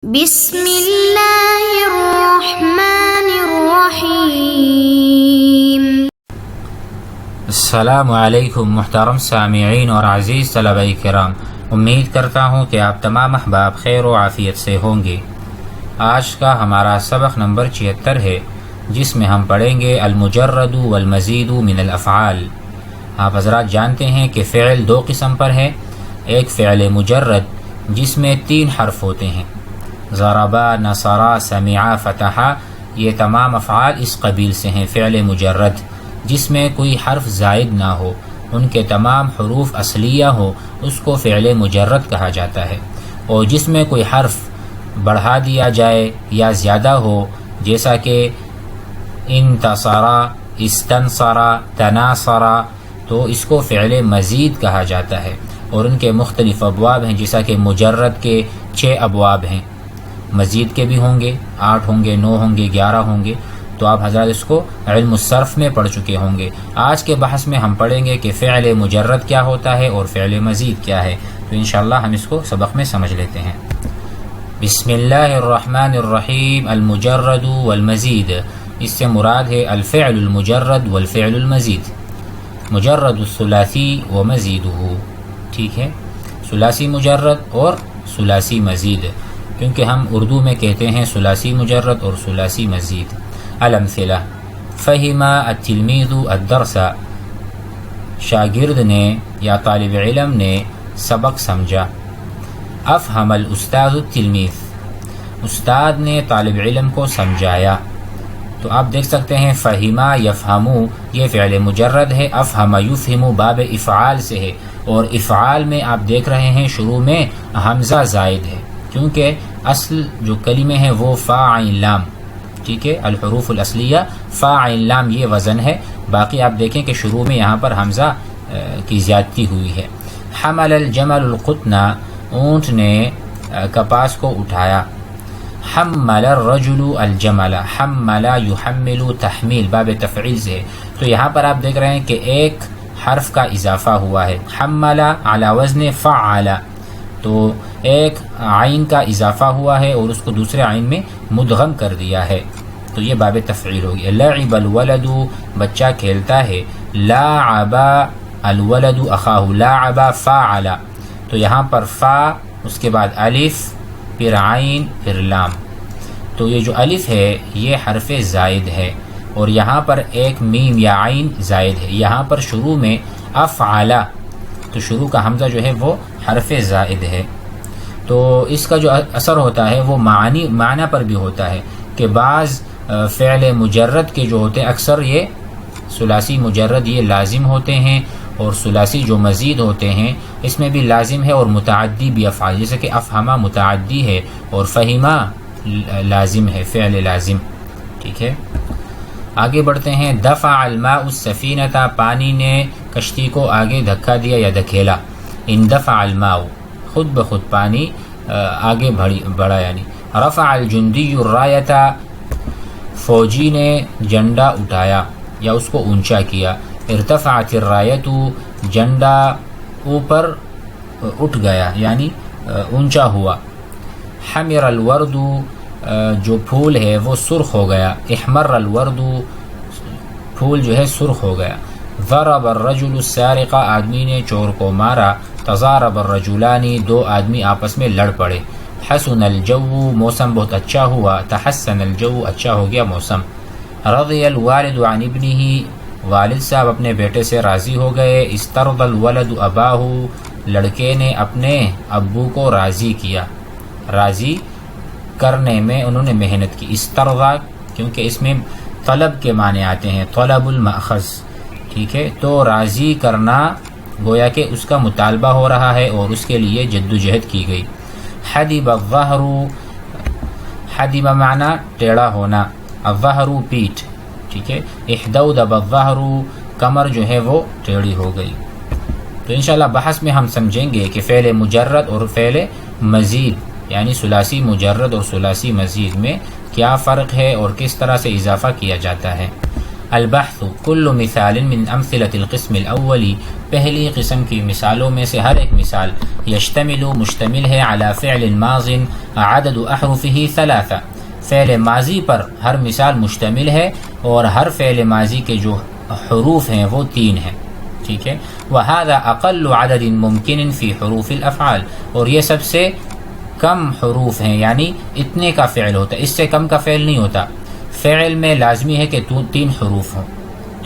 بسم اللہ الرحمن الرحیم۔ السلام علیکم محترم سامعین اور عزیز طلبہ کرام، امید کرتا ہوں کہ آپ تمام احباب خیر و عافیت سے ہوں گے۔ آج کا ہمارا سبق نمبر 76 ہے، جس میں ہم پڑھیں گے المجرد والمزید من الافعال۔ آپ حضرات جانتے ہیں کہ فعل دو قسم پر ہے، ایک فعل مجرد جس میں 3 حرف ہوتے ہیں، ضربا، نصرا، سمعا، فتحا، یہ تمام افعال اس قبیل سے ہیں فعل مجرد، جس میں کوئی حرف زائد نہ ہو، ان کے تمام حروف اصلیہ ہو، اس کو فعل مجرد کہا جاتا ہے۔ اور جس میں کوئی حرف بڑھا دیا جائے یا زیادہ ہو، جیسا کہ انتصرا، استنصرا، تناصرا، تو اس کو فعل مزید کہا جاتا ہے۔ اور ان کے مختلف ابواب ہیں، جیسا کہ مجرد کے 6 ابواب ہیں، مزید کے بھی ہوں گے، 8 ہوں گے، 9 ہوں گے، 11 ہوں گے، تو آپ حضرات اس کو علم الصرف میں پڑھ چکے ہوں گے۔ آج کے بحث میں ہم پڑھیں گے کہ فعل مجرد کیا ہوتا ہے اور فعل مزید کیا ہے، تو انشاءاللہ ہم اس کو سبق میں سمجھ لیتے ہیں۔ بسم اللہ الرحمن الرحیم۔ المجرد والمزید، اس سے مراد ہے الفعل المجرد والفعل المزید، مجرد الثلاثی ومزیدہ، ٹھیک ہے، ثلاثی مجرد اور ثلاثی مزید، کیونکہ ہم اردو میں کہتے ہیں ثلاثی مجرد اور ثلاثی مزید۔ الامثلہ، فہم التلمیذ الدرس، شاگرد نے یا طالب علم نے سبق سمجھا۔ افہم الاستاذ التلمیذ، استاد نے طالب علم کو سمجھایا۔ تو آپ دیکھ سکتے ہیں فہما یفہمو یہ فعل مجرد ہے، افہم یفہم باب افعال سے ہے، اور افعال میں آپ دیکھ رہے ہیں شروع میں حمزہ زائد ہے، کیونکہ اصل جو کلمے ہیں وہ فا عین لام، ٹھیک ہے، الحروف الاصلیہ فا عین لام یہ وزن ہے، باقی آپ دیکھیں کہ شروع میں یہاں پر حمزہ کی زیادتی ہوئی ہے۔ حمل الجمل القطن، اونٹ نے کپاس کو اٹھایا۔ حمل الرجل الجمل، حمل یحمل تحمیل باب تفعیل سے ہے، تو یہاں پر آپ دیکھ رہے ہیں کہ ایک حرف کا اضافہ ہوا ہے، حمل علی وزن فعل، تو ایک عین کا اضافہ ہوا ہے اور اس کو دوسرے عین میں مدغم کر دیا ہے، تو یہ باب تفعیل ہوگی۔ لعب الولد، بچہ کھیلتا ہے۔ لاعب الولد اخاہ، لاعب فاعل، تو یہاں پر فا، اس کے بعد الف، پھر عین، پھر لام، تو یہ جو الف ہے یہ حرف زائد ہے، اور یہاں پر ایک میم یا عین زائد ہے، یہاں پر شروع میں افعل، تو شروع کا حمزہ جو ہے وہ حرف زائد ہے۔ تو اس کا جو اثر ہوتا ہے وہ معنی پر بھی ہوتا ہے کہ بعض فعل مجرد کے جو ہوتے ہیں اکثر یہ ثلاثی مجرد یہ لازم ہوتے ہیں، اور ثلاثی جو مزید ہوتے ہیں اس میں بھی لازم ہے اور متعدی بھی افعال، جیسے کہ افہمہ متعدی ہے اور فہمہ لازم ہے، فعل لازم، ٹھیک ہے۔ آگے بڑھتے ہیں۔ دفع الماء السفینۃ، پانی نے کشتی کو آگے دھکا دیا یا دھکیلا۔ اندفع الماء، خود بخود پانی آگے بڑھا، یعنی رفع الجندی الرایۃ، فوجی نے جھنڈا اٹھایا یا اس کو اونچا کیا۔ ارتفعت الرایۃ، جھنڈا اوپر اٹھ گیا یعنی اونچا ہوا۔ حمر الورد، جو پھول ہے وہ سرخ ہو گیا۔ احمر الورد، پھول جو ہے سرخ ہو گیا۔ ضرب الرجل السارق، آدمی نے چور کو مارا۔ تضارب الرجلان، 2 آدمی آپس میں لڑ پڑے۔ حسن الجو، موسم بہت اچھا ہوا۔ تحسن الجو، اچھا ہو گیا موسم۔ رضی الوالد عن ابنہ، والد صاحب اپنے بیٹے سے راضی ہو گئے۔ استرضى الولد اباہ، لڑکے نے اپنے ابو کو راضی کیا، راضی کرنے میں انہوں نے محنت کی۔ استرضى کیونکہ اس میں طلب کے معنی آتے ہیں، طلب المأخذ، ٹھیک ہے، تو راضی کرنا گویا کہ اس کا مطالبہ ہو رہا ہے اور اس کے لیے جدوجہد کی گئی۔ حدب الظہر، حدب معنی ٹیڑھا ہونا، الظہر پیٹھ، ٹھیک ہے۔ احدودب الظہر، کمر جو ہے وہ ٹیڑھی ہو گئی۔ تو انشاءاللہ بحث میں ہم سمجھیں گے کہ فعل مجرد اور فعل مزید یعنی ثلاثی مجرد اور ثلاثی مزید میں کیا فرق ہے اور کس طرح سے اضافہ کیا جاتا ہے۔ البحث كل مثال من امثلة القسم الاولی، پہلی قسم کی مثالوں میں سے ہر ایک مثال یشتمل مشتمل ہے علی فعل ماض عدد احرفه ثلاثہ، فعل ماضی پر ہر مثال مشتمل ہے اور ہر فعل ماضی کے جو حروف ہیں وہ 3 ہیں، ٹھیک ہے۔ وهذا اقل عدد ممکن فی حروف الافعال، اور یہ سب سے کم حروف ہیں، یعنی اتنے کا فعل ہوتا ہے، اس سے کم کا فعل نہیں ہوتا۔ فعل میں لازمی ہے کہ 3 حروف ہوں،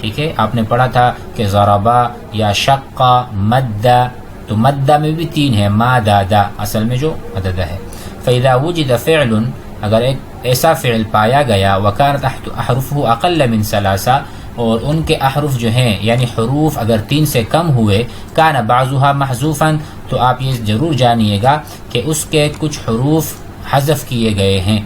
ٹھیک ہے۔ آپ نے پڑھا تھا کہ ضربا یا شقا مدہ، تو مدہ میں بھی 3 ہے، مادادا اصل میں جو مدد ہے۔ فَإِذَا وُجِدَ فِعْلٌ، اگر ایک ایسا فعل پایا گیا وَكَانَتْ أَحْرُفُهُ أَقَلَّ مِنْ ثَلَاثَةٍ، اور ان کے احرف جو ہیں یعنی حروف اگر 3 سے کم ہوئے، كَانَ بَعْضُهَا مَحْذُوفًا، تو آپ یہ ضرور جانیے گا کہ اس کے کچھ حروف حذف کیے گئے ہیں،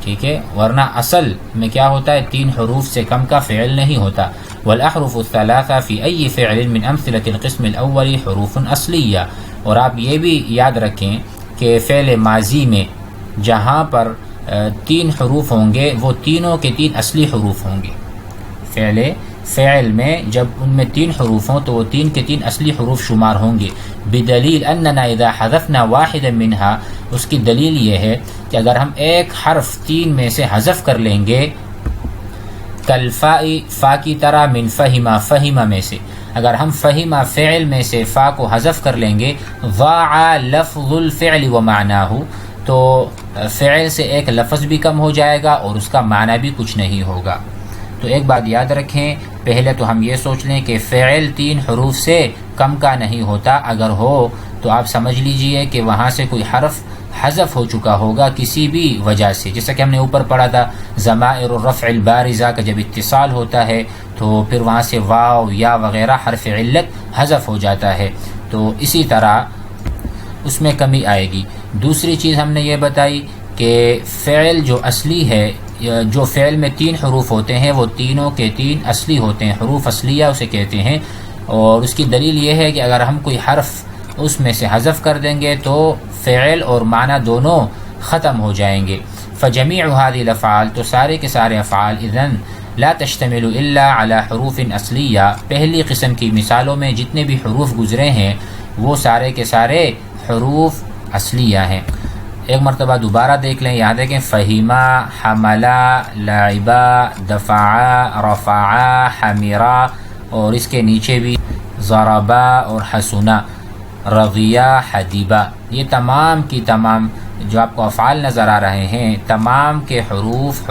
ٹھیک ہے، ورنہ اصل میں کیا ہوتا ہے 3 حروف سے کم کا فعل نہیں ہوتا۔ والأحرف الثلاثة في أي فعل من أمثلة القسم الأول حروف أصلیہ، اور آپ یہ بھی یاد رکھیں کہ فعل ماضی میں جہاں پر 3 حروف ہوں گے وہ تینوں کے 3 اصلی حروف ہوں گے۔ فعل میں جب ان میں 3 حروف ہوں تو وہ 3 کے 3 اصلی حروف شمار ہوں گے۔ بدلیل اننا اذا حذفنا واحدا منها، اس کی دلیل یہ ہے کہ اگر ہم ایک حرف 3 میں سے حذف کر لیں گے، کالفاء، فا کی طرح، من فہما، فہما میں سے، اگر ہم فہما فعل میں سے فا کو حذف کر لیں گے، ضاع لفظ الفعل ومعناه، تو فعل سے ایک لفظ بھی کم ہو جائے گا اور اس کا معنی بھی کچھ نہیں ہوگا۔ تو ایک بات یاد رکھیں، پہلے تو ہم یہ سوچ لیں کہ فعل 3 حروف سے کم کا نہیں ہوتا، اگر ہو تو آپ سمجھ لیجئے کہ وہاں سے کوئی حرف حذف ہو چکا ہوگا کسی بھی وجہ سے، جیسا کہ ہم نے اوپر پڑھا تھا ضمائر الرفع البارزہ کا جب اتصال ہوتا ہے تو پھر وہاں سے واو یا وغیرہ حرف علت حذف ہو جاتا ہے، تو اسی طرح اس میں کمی آئے گی۔ دوسری چیز ہم نے یہ بتائی کہ فعل جو اصلی ہے، جو فعل میں 3 حروف ہوتے ہیں وہ تینوں کے 3 اصلی ہوتے ہیں، حروف اصلیہ اسے کہتے ہیں، اور اس کی دلیل یہ ہے کہ اگر ہم کوئی حرف اس میں سے حذف کر دیں گے تو فعل اور معنی دونوں ختم ہو جائیں گے۔ فجمیع هذه الافعال، تو سارے کے سارے افعال اذن لا تشتمل الا على حروف اصلیہ، پہلی قسم کی مثالوں میں جتنے بھی حروف گزرے ہیں وہ سارے کے سارے حروف اصلیہ ہیں۔ ایک مرتبہ دوبارہ دیکھ لیں، یہاں دیکھیں فہیما، حملا، لعبا، دفعا، رفعا، حمیرا، اور اس کے نیچے بھی ضربا اور حسنا، رضیا، حدیبا، یہ تمام کی تمام جو آپ کو افعال نظر آ رہے ہیں تمام کے حروف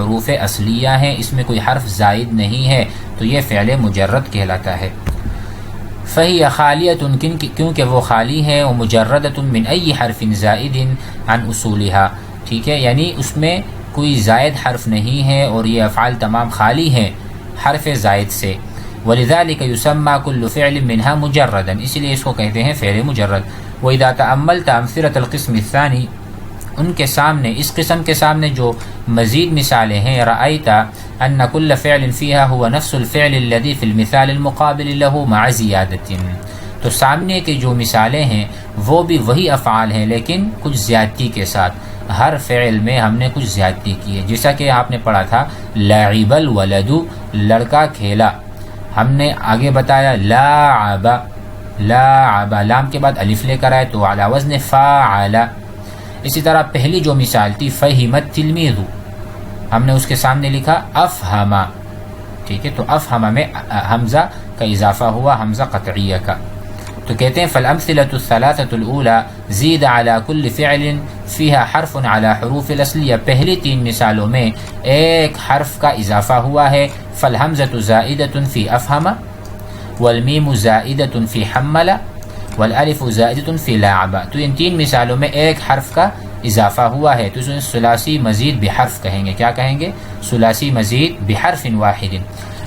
اصلیہ ہیں، اس میں کوئی حرف زائد نہیں ہے، تو یہ فعل مجرد کہلاتا ہے۔ فہی خالیۃ، کیونکہ وہ خالی ہے، و مجردۃ من ای حرف زائد عن اصولها، ٹھیک ہے، یعنی اس میں کوئی زائد حرف نہیں ہے اور یہ افعال تمام خالی ہیں حرف زائد سے۔ ولذلك يسمى كل فعل منها مجردا، اسی لیے اس کو کہتے ہیں فعل مجرد۔ واذا تأملت امثلة القسم الثاني، ان کے سامنے، اس قسم کے سامنے جو مزید مثالیں ہیں، رأيت ان كل فعل فيها هو نفس الفعل الذي في المثال المقابل له مع زيادة، تو سامنے کی جو مثالیں ہیں وہ بھی وہی افعال ہیں لیکن کچھ زیادتی کے ساتھ، ہر فعل میں ہم نے کچھ زیادتی کی ہے، جیسا کہ آپ نے پڑھا تھا لعب الولد، لڑکا کھیلا، ہم نے آگے بتایا لاعب، لاعب لام کے بعد الف لے کر آئے تو علی وزن فاعل۔ اسی طرح پہلی جو مثال تھی فہمت تلمیذ، ہم نے اس کے سامنے لکھا افہما، ٹھیک ہے، تو افہما میں حمزہ کا اضافہ ہوا، حمزہ قطعیہ کا۔ تو کہتے ہیں فالامثلۃ الثلاثۃ الاولى زید علی کل فعل فیہا حرف علی حروف الاصلیہ، پہلی 3 مثالوں میں ایک حرف کا اضافہ ہوا ہے، فالحمزۃ زائدۃ فی افہما، والمیم زائدۃ فی حمل، والالف زائدۃ فی لاعب، تو ان 3 مثالوں میں ایک حرف کا اضافہ ہوا ہے، تو اسے ثلاثی مزید بحرف کہیں گے، کیا کہیں گے؟ ثلاثی مزید بحرف واحد۔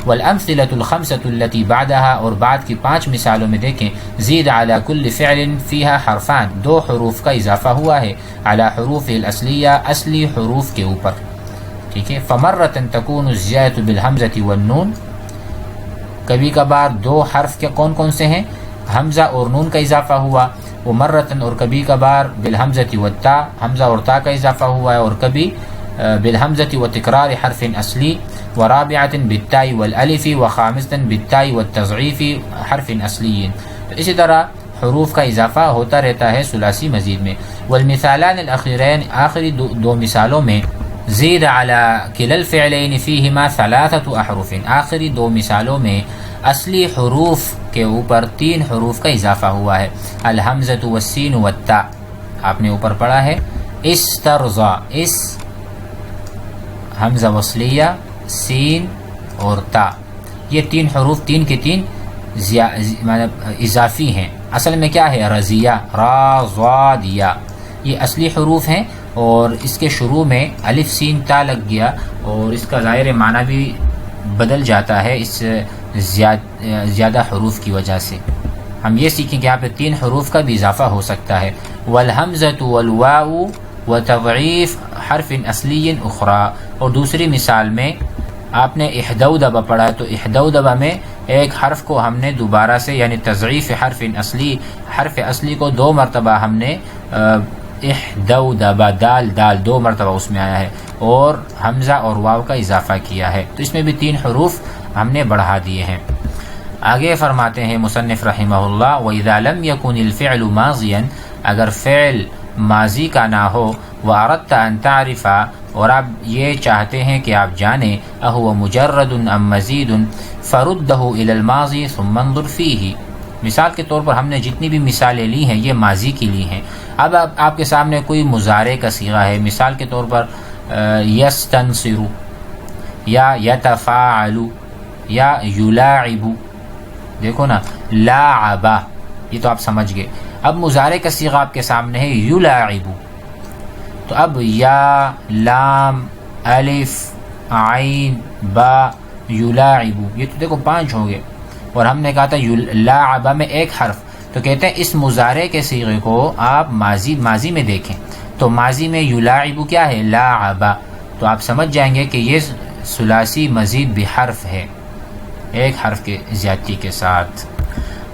والامثلۃ الخمسۃ التي بعدها، اور بعد کی 5 مثالوں میں دیکھیں زید علی کل فعل فیہا حرفان، 2 حروف کا اضافہ ہوا ہے، علی حروف الاصلیہ، اصلی حروف کے اوپر، ٹھیک ہے۔ فمرۃ تکون الزیادۃ بالحمزۃ والنون، کبھی کبھار 2 حرف کے کون کون سے ہیں؟ حمزہ اور نون کا اضافہ ہوا، ومرۃ، اور کبھی کبھار بالحمزۃ والتاء، حمزہ اور تا کا اضافہ ہوا ہے، اور کبھی بالحمزة وتكرار حرف أصلي، ورابعة بالتاء والألف، وخامسة بالتاء والتضعيف حرف أصلي. اسی طرح حروف کا اضافہ ہوتا رہتا ہے ثلاثی مزید میں. والمثالان الأخيرين، آخری دو مثالوں میں زید على كلا الفعلين فيهما 3 أحرف، آخری دو مثالوں میں اصلی حروف کے اوپر 3 حروف کا اضافہ ہوا ہے. الحمزة والسین والتاء، آپ نے اوپر پڑھا ہے استرضا، اس حمزہ وصلیہ، سین اور تا، یہ 3 حروف 3 کے 3 اضافی ہیں. اصل میں کیا ہے؟ رضیہ، را ضاد یا، یہ اصلی حروف ہیں اور اس کے شروع میں الف سین تا لگ گیا اور اس کا ظاہر معنی بھی بدل جاتا ہے اس زیادہ حروف کی وجہ سے. ہم یہ سیکھیں کہ یہاں پہ 3 حروف کا بھی اضافہ ہو سکتا ہے. والحمزة والواو وتضعیف حرف اصلی اخرى، اور دوسری مثال میں آپ نے احدودبہ پڑھا تو احدودبہ میں ایک حرف کو ہم نے دوبارہ سے یعنی تضعیف حرف اصلی کو 2 مرتبہ ہم نے احدودبہ دال 2 مرتبہ اس میں آیا ہے اور حمزہ اور واو کا اضافہ کیا ہے، تو اس میں بھی 3 حروف ہم نے بڑھا دیے ہیں. آگے فرماتے ہیں مصنف رحمہ اللہ وَإِذَا لَمْ يَكُنِ الْفِعْلُ مَاضِيًا، اگر فعل ماضی کا نہ ہو، وَأَرَدْتَ أَن تَعْرِفَ، اور آپ یہ چاہتے ہیں کہ آپ جانیں أَهُوَ مُجَرَّدٌ أَم مَزِيدٌ فَرُدَّهُ إِلَى الْمَاضِي ثُمَّ انظُرْ فِيهِ. مثال کے طور پر ہم نے جتنی بھی مثالیں لی ہیں یہ ماضی کی لی ہیں. اب آپ کے سامنے کوئی مضارع کا صیغہ ہے، مثال کے طور پر یستنصر یا یتفاعل یا یلاعب، دیکھو نا لاعبا، یہ تو آپ سمجھ گئے. اب مضارع کا صیغہ آپ کے سامنے ہے یلاعب، تو اب یا لام الف عین با یلاعب، یہ تو دیکھو 5 ہو گئے اور ہم نے کہا تھا لاعبا میں 1 حرف، تو کہتے ہیں اس مضارع کے صیغے کو آپ ماضی میں دیکھیں تو ماضی میں یلاعب کیا ہے؟ لاعبا، تو آپ سمجھ جائیں گے کہ یہ ثلاثی مزید بحرف ہے، 1 حرف کے زیادتی کے ساتھ.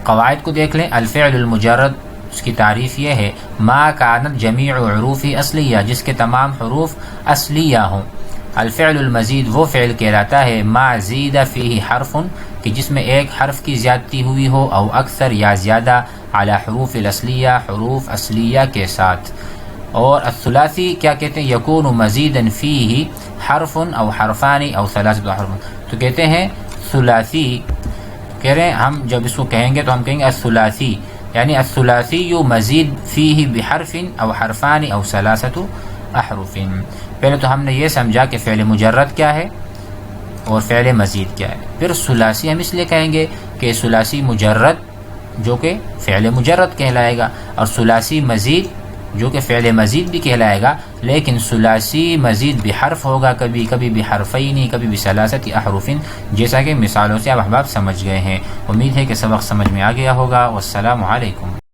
قواعد کو دیکھ لیں. الفعل المجرد، اس کی تعریف یہ ہے ما کانت جمیع حروف اصلیہ، جس کے تمام حروف اصلیہ ہوں. الفعل المزید وہ فعل کہلاتا ہے ما زید فیہ حرف، کہ جس میں 1 حرف کی زیادتی ہوئی ہو، او اکثر یا زیادہ، علی حروف الاصلیہ، حروف اصلیہ کے ساتھ. اور الثلاثی کیا کہتے ہیں؟ یکون مزیدا فیہ حرف او حرفان او 3 حروف، تو کہتے ہیں ثلاثی، کہہ رہے ہیں ہم جب اس کو کہیں گے تو ہم کہیں گے الثلاثی، یعنی الثلاثی مزید فیہ بحرف او حرفان او 3 احرف. پہلے تو ہم نے یہ سمجھا کہ فعل مجرد کیا ہے اور فعل مزید کیا ہے. پھر ثلاثی ہم اس لیے کہیں گے کہ ثلاثی مجرد جو کہ فعل مجرد کہلائے گا، اور ثلاثی مزید جو کہ فعل مزید بھی کہلائے گا، لیکن ثلاثی مزید بحرف ہوگا، کبھی بحرفین، کبھی ب3 احرف، جیسا کہ مثالوں سے آپ احباب سمجھ گئے ہیں. امید ہے کہ سبق سمجھ میں آ گیا ہوگا. والسلام علیکم.